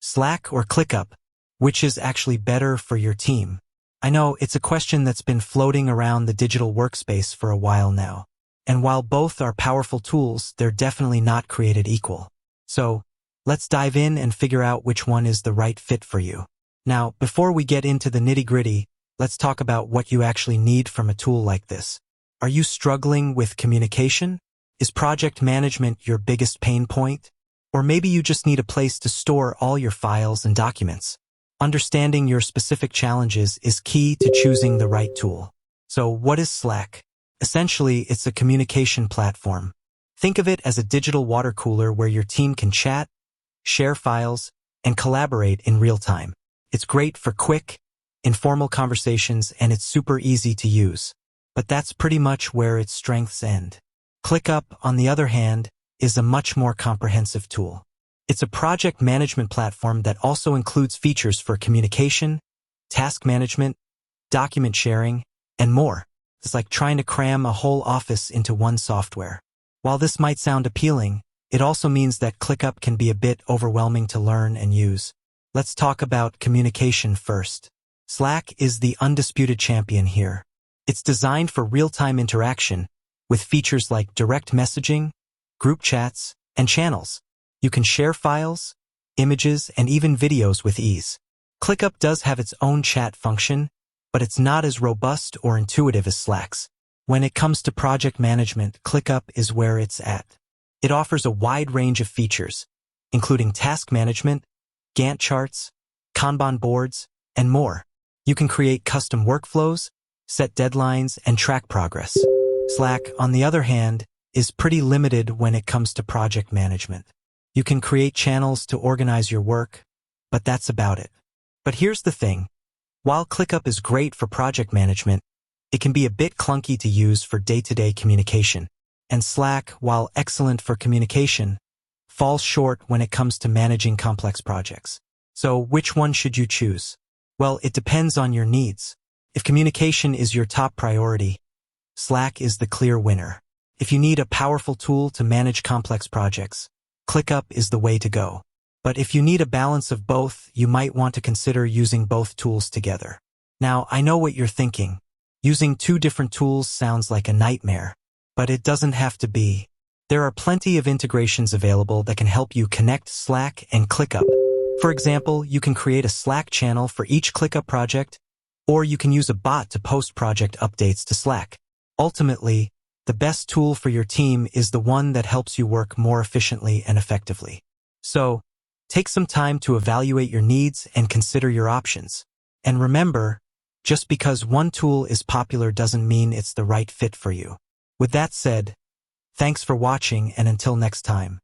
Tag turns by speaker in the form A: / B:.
A: Slack or ClickUp? Which is actually better for your team? I know it's a question that's been floating around the digital workspace for a while now. And while both are powerful tools, they're definitely not created equal. So, let's dive in and figure out which one is the right fit for you. Now, before we get into the nitty-gritty, let's talk about what you actually need from a tool like this. Are you struggling with communication? Is project management your biggest pain point? Or maybe you just need a place to store all your files and documents. Understanding your specific challenges is key to choosing the right tool. So, what is Slack? Essentially, it's a communication platform. Think of it as a digital water cooler where your team can chat, share files, and collaborate in real time. It's great for quick, informal conversations, and it's super easy to use. But that's pretty much where its strengths end. ClickUp, on the other hand, is a much more comprehensive tool. It's a project management platform that also includes features for communication, task management, document sharing, and more. It's like trying to cram a whole office into one software. While this might sound appealing, it also means that ClickUp can be a bit overwhelming to learn and use. Let's talk about communication first. Slack is the undisputed champion here. It's designed for real-time interaction with features like direct messaging, group chats, and channels. You can share files, images, and even videos with ease. ClickUp does have its own chat function, but it's not as robust or intuitive as Slack's. When it comes to project management, ClickUp is where it's at. It offers a wide range of features, including task management, Gantt charts, Kanban boards, and more. You can create custom workflows, set deadlines, and track progress. Slack, on the other hand, is pretty limited when it comes to project management. You can create channels to organize your work, but that's about it. But here's the thing. While ClickUp is great for project management, it can be a bit clunky to use for day-to-day communication. And Slack, while excellent for communication, falls short when it comes to managing complex projects. So which one should you choose? Well, it depends on your needs. If communication is your top priority, Slack is the clear winner. If you need a powerful tool to manage complex projects, ClickUp is the way to go. But if you need a balance of both, you might want to consider using both tools together. Now, I know what you're thinking. Using two different tools sounds like a nightmare, but it doesn't have to be. There are plenty of integrations available that can help you connect Slack and ClickUp. For example, you can create a Slack channel for each ClickUp project, or you can use a bot to post project updates to Slack. Ultimately, the best tool for your team is the one that helps you work more efficiently and effectively. So, take some time to evaluate your needs and consider your options. And remember, just because one tool is popular doesn't mean it's the right fit for you. With that said, thanks for watching, and until next time.